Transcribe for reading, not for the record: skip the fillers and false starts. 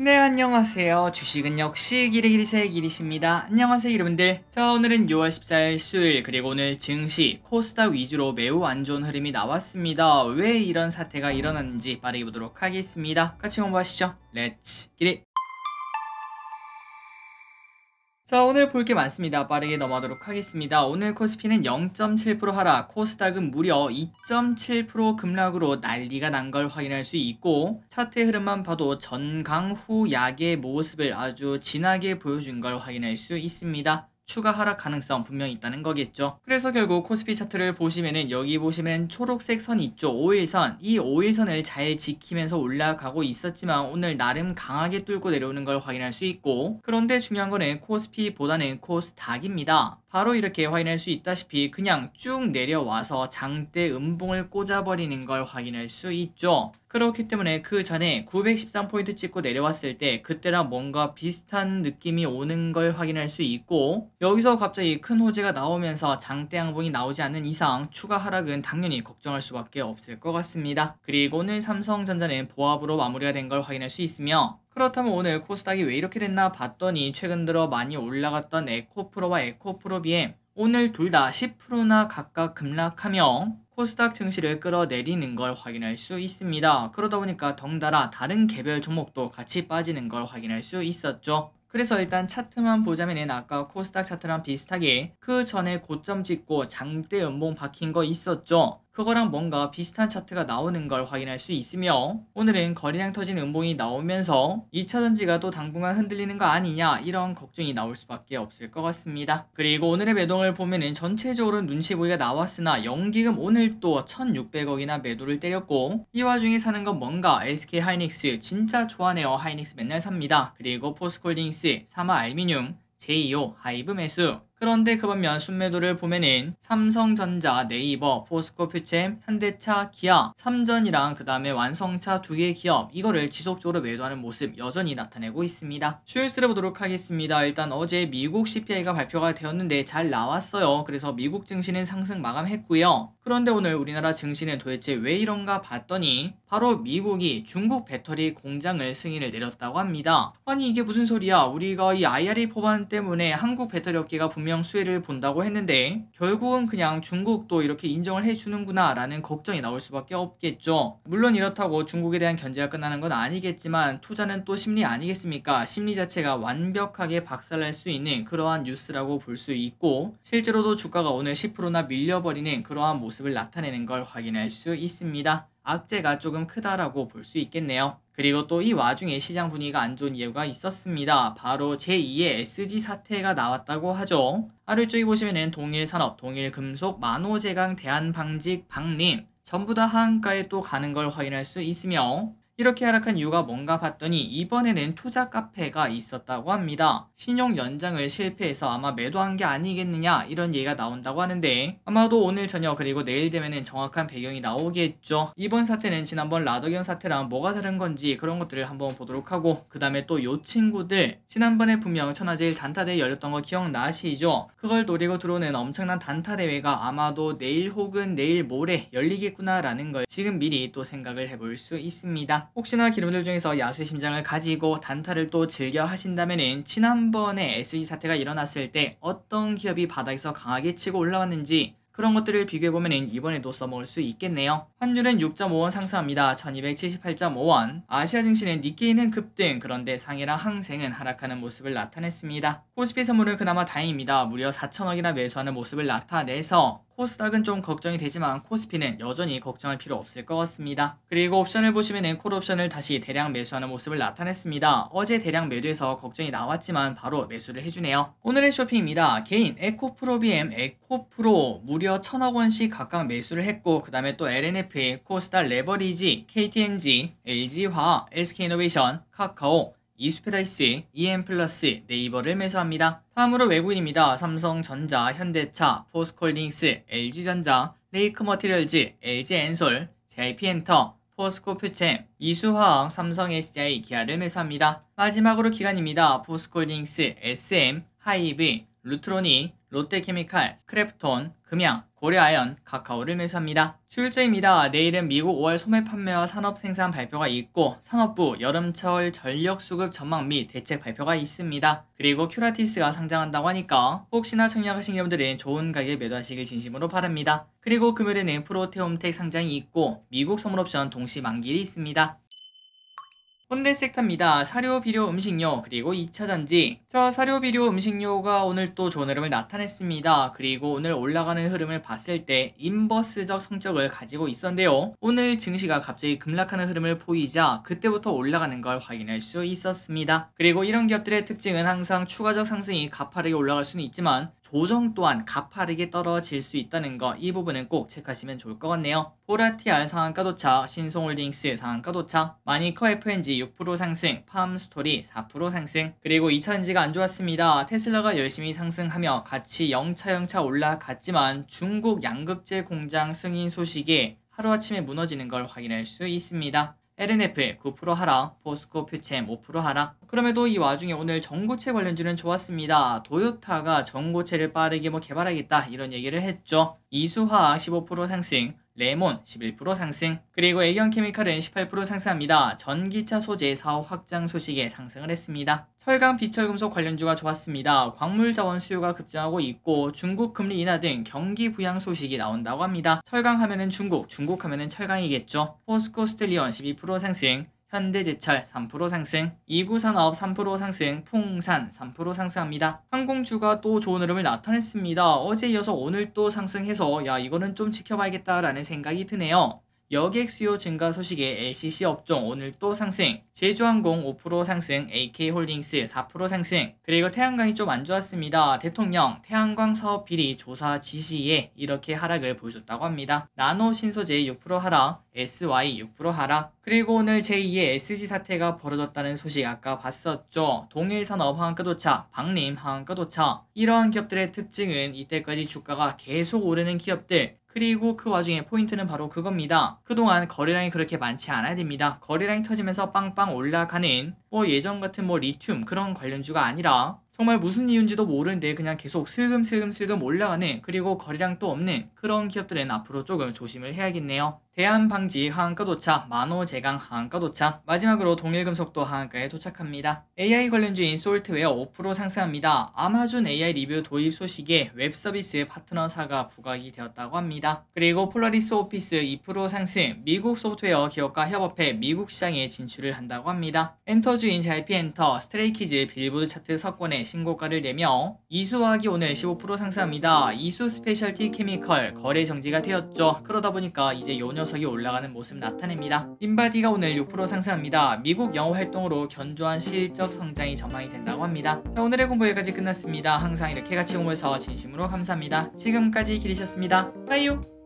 네, 안녕하세요. 주식은 역시 기리기리세 기리십니다. 안녕하세요, 여러분들. 자, 오늘은 6월 14일 수요일, 그리고 오늘 증시, 코스닥 위주로 매우 안 좋은 흐름이 나왔습니다. 왜 이런 사태가 일어났는지 빠르게 보도록 하겠습니다. 같이 공부하시죠. 렛츠 기릿! 자, 오늘 볼 게 많습니다. 빠르게 넘어가도록 하겠습니다. 오늘 코스피는 0.7% 하락, 코스닥은 무려 2.7% 급락으로 난리가 난 걸 확인할 수 있고, 차트 흐름만 봐도 전강 후 약의 모습을 아주 진하게 보여준 걸 확인할 수 있습니다. 추가 하락 가능성 분명히 있다는 거겠죠. 그래서 결국 코스피 차트를 보시면은 여기 보시면 초록색 선 있죠. 5일선. 이 5일선을 잘 지키면서 올라가고 있었지만 오늘 나름 강하게 뚫고 내려오는 걸 확인할 수 있고, 그런데 중요한 거는 코스피보다는 코스닥입니다. 바로 이렇게 확인할 수 있다시피 그냥 쭉 내려와서 장대 음봉을 꽂아버리는 걸 확인할 수 있죠. 그렇기 때문에 그 전에 913포인트 찍고 내려왔을 때 그때랑 뭔가 비슷한 느낌이 오는 걸 확인할 수 있고, 여기서 갑자기 큰 호재가 나오면서 장대 양봉이 나오지 않는 이상 추가 하락은 당연히 걱정할 수밖에 없을 것 같습니다. 그리고 오늘 삼성전자는 보합으로 마무리가 된 걸 확인할 수 있으며, 그렇다면 오늘 코스닥이 왜 이렇게 됐나 봤더니 최근 들어 많이 올라갔던 에코프로와 에코프로비엠, 오늘 둘 다 10%나 각각 급락하며 코스닥 증시를 끌어내리는 걸 확인할 수 있습니다. 그러다 보니까 덩달아 다른 개별 종목도 같이 빠지는 걸 확인할 수 있었죠. 그래서 일단 차트만 보자면은 아까 코스닥 차트랑 비슷하게 그 전에 고점 찍고 장대 음봉 박힌 거 있었죠. 그거랑 뭔가 비슷한 차트가 나오는 걸 확인할 수 있으며, 오늘은 거래량 터진 음봉이 나오면서 2차전지가 또 당분간 흔들리는 거 아니냐 이런 걱정이 나올 수밖에 없을 것 같습니다. 그리고 오늘의 매동을 보면은 전체적으로 눈치 보기가 나왔으나 연기금 오늘 또 1600억이나 매도를 때렸고, 이 와중에 사는 건 뭔가 SK 하이닉스 진짜 좋아하네요. 하이닉스 맨날 삽니다. 그리고 포스코홀딩스, 사마알미늄, 제이오, 하이브 매수. 그런데 그 반면 순매도를 보면은 삼성전자, 네이버, 포스코퓨챔, 현대차, 기아, 삼전이랑 그 다음에 완성차 두 개의 기업, 이거를 지속적으로 매도하는 모습 여전히 나타내고 있습니다. 수요일수를 보도록 하겠습니다. 일단 어제 미국 CPI가 발표가 되었는데 잘 나왔어요. 그래서 미국 증시는 상승 마감했고요. 그런데 오늘 우리나라 증시는 도대체 왜 이런가 봤더니 바로 미국이 중국 배터리 공장을 승인을 내렸다고 합니다. 아니 이게 무슨 소리야. 우리가 이 IRA 법안 때문에 한국 배터리 업계가 분명 수혜를 본다고 했는데 결국은 그냥 중국도 이렇게 인정을 해주는구나 라는 걱정이 나올 수밖에 없겠죠. 물론 이렇다고 중국에 대한 견제가 끝나는 건 아니겠지만 투자는 또 심리 아니겠습니까? 심리 자체가 완벽하게 박살날 수 있는 그러한 뉴스라고 볼 수 있고, 실제로도 주가가 오늘 10%나 밀려버리는 그러한 모습을 나타내는 걸 확인할 수 있습니다. 악재가 조금 크다라고 볼 수 있겠네요. 그리고 또 이 와중에 시장 분위기가 안 좋은 이유가 있었습니다. 바로 제2의 SG 사태가 나왔다고 하죠. 아래쪽에 보시면은 동일산업, 동일금속, 만호제강, 대한방직, 박림 전부 다 하한가에 또 가는 걸 확인할 수 있으며, 이렇게 하락한 이유가 뭔가 봤더니 이번에는 투자 카페가 있었다고 합니다. 신용 연장을 실패해서 아마 매도한 게 아니겠느냐 이런 얘기가 나온다고 하는데, 아마도 오늘 저녁 그리고 내일 되면은 정확한 배경이 나오겠죠. 이번 사태는 지난번 라더견 사태랑 뭐가 다른 건지 그런 것들을 한번 보도록 하고, 그 다음에 또 요 친구들 지난번에 분명 천하제일 단타대회 열렸던 거 기억나시죠? 그걸 노리고 들어오는 엄청난 단타대회가 아마도 내일 혹은 내일 모레 열리겠구나 라는 걸 지금 미리 또 생각을 해볼 수 있습니다. 혹시나 기름들 중에서 야수의 심장을 가지고 단타를 또 즐겨 하신다면은 지난번에 SG 사태가 일어났을 때 어떤 기업이 바닥에서 강하게 치고 올라왔는지 그런 것들을 비교해보면 이번에도 써먹을 수 있겠네요. 환율은 6.5원 상승합니다. 1278.5원. 아시아 증시는 니케이는 급등, 그런데 상해랑 항생은 하락하는 모습을 나타냈습니다. 코스피 선물은 그나마 다행입니다. 무려 4천억이나 매수하는 모습을 나타내서 코스닥은 좀 걱정이 되지만 코스피는 여전히 걱정할 필요 없을 것 같습니다. 그리고 옵션을 보시면은 콜옵션을 다시 대량 매수하는 모습을 나타냈습니다. 어제 대량 매도해서 걱정이 나왔지만 바로 매수를 해주네요. 오늘의 쇼핑입니다. 개인 에코프로비엠, 에코프로 무려 1000억원씩 각각 매수를 했고, 그 다음에 또 LNF, 코스닥 레버리지, KTNG, LG화학, SK이노베이션, 카카오, 이스페다이스, EM플러스, 네이버를 매수합니다. 다음으로 외국인입니다. 삼성전자, 현대차, 포스코홀딩스, LG전자, 레이크머티리얼즈, LG엔솔, JIP엔터, 포스코퓨챔, 이수화학, 삼성SDI, 기아를 매수합니다. 마지막으로 기관입니다. 포스코홀딩스, SM, 하이브, 루트로닉, 롯데케미칼, 크래프톤, 금양, 고려아연, 카카오를 매수합니다. 출제입니다. 내일은 미국 5월 소매 판매와 산업 생산 발표가 있고 산업부 여름철 전력 수급 전망 및 대책 발표가 있습니다. 그리고 큐라티스가 상장한다고 하니까 혹시나 청약하신 여러분들은 좋은 가격에 매도하시길 진심으로 바랍니다. 그리고 금요일에는 프로테움텍 상장이 있고 미국 선물옵션 동시 만기일이 있습니다. 혼대 섹터입니다. 사료, 비료, 음식료, 그리고 2차전지. 자, 사료, 비료, 음식료가 오늘 또 좋은 흐름을 나타냈습니다. 그리고 오늘 올라가는 흐름을 봤을 때 인버스적 성격을 가지고 있었는데요. 오늘 증시가 갑자기 급락하는 흐름을 보이자 그때부터 올라가는 걸 확인할 수 있었습니다. 그리고 이런 기업들의 특징은 항상 추가적 상승이 가파르게 올라갈 수는 있지만 조정 또한 가파르게 떨어질 수 있다는 거, 이 부분은 꼭 체크하시면 좋을 것 같네요. 보라티알 상한가 도착, 신송홀딩스 상한가 도착, 마니커 FNG 6% 상승, 팜스토리 4% 상승. 그리고 2차전지가 안 좋았습니다. 테슬라가 열심히 상승하며 같이 영차 올라갔지만 중국 양극재 공장 승인 소식에 하루아침에 무너지는 걸 확인할 수 있습니다. LNF 9% 하락, 포스코 퓨챔 5% 하락. 그럼에도 이 와중에 오늘 전고체 관련주는 좋았습니다. 도요타가 전고체를 빠르게 개발하겠다 이런 얘기를 했죠. 이수화학 15% 상승, 레몬 11% 상승, 그리고 애경케미칼은 18% 상승합니다. 전기차 소재 사업 확장 소식에 상승을 했습니다. 철강 비철금속 관련주가 좋았습니다. 광물자원 수요가 급증하고 있고 중국 금리 인하 등 경기 부양 소식이 나온다고 합니다. 철강 하면은 중국 하면은 철강이겠죠. 포스코 스텔리온 12% 상승, 현대제철 3% 상승, 이구산업 3% 상승, 풍산 3% 상승합니다. 항공주가 또 좋은 흐름을 나타냈습니다. 어제 이어서 오늘 또 상승해서 이거는 좀 지켜봐야겠다라는 생각이 드네요. 여객 수요 증가 소식에 LCC 업종 오늘 또 상승, 제주항공 5% 상승, AK홀딩스 4% 상승. 그리고 태양광이 좀 안 좋았습니다. 대통령 태양광 사업 비리 조사 지시에 이렇게 하락을 보여줬다고 합니다. 나노 신소재 6% 하락, SY 6% 하락. 그리고 오늘 제2의 SG 사태가 벌어졌다는 소식 아까 봤었죠. 동일산업 하한가 도착, 박림 하한가 도착. 이러한 기업들의 특징은 이때까지 주가가 계속 오르는 기업들, 그리고 그 와중에 포인트는 바로 그겁니다. 그동안 거래량이 그렇게 많지 않아야 됩니다. 거래량이 터지면서 빵빵 올라가는 예전 같은 리튬 그런 관련주가 아니라 정말 무슨 이유인지도 모르는데 그냥 계속 슬금 올라가는, 그리고 거래량도 없는 그런 기업들은 앞으로 조금 조심을 해야겠네요. 대한방지 하한가 도착, 만호제강 하한가 도착, 마지막으로 동일금속도 하한가에 도착합니다. AI 관련주인 솔트웨어 5% 상승합니다. 아마존 AI 리뷰 도입 소식에 웹서비스 파트너사가 부각이 되었다고 합니다. 그리고 폴라리스 오피스 2% 상승, 미국 소프트웨어 기업과 협업해 미국 시장에 진출을 한다고 합니다. 엔터주인 JYP엔터, 스트레이키즈 빌보드 차트 석권에 신고가를 내며 이수화학이 오늘 15% 상승합니다. 이수 스페셜티 케미컬 거래 정지가 되었죠. 그러다 보니까 이제 요 녀석이 올라가는 모습 나타냅니다. 인바디가 오늘 6% 상승합니다. 미국 영어 활동으로 견조한 실적 성장이 전망이 된다고 합니다. 자, 오늘의 공부 여기까지 끝났습니다. 항상 이렇게 같이 공부해서 진심으로 감사합니다. 지금까지 기리셨습니다. 빠이요.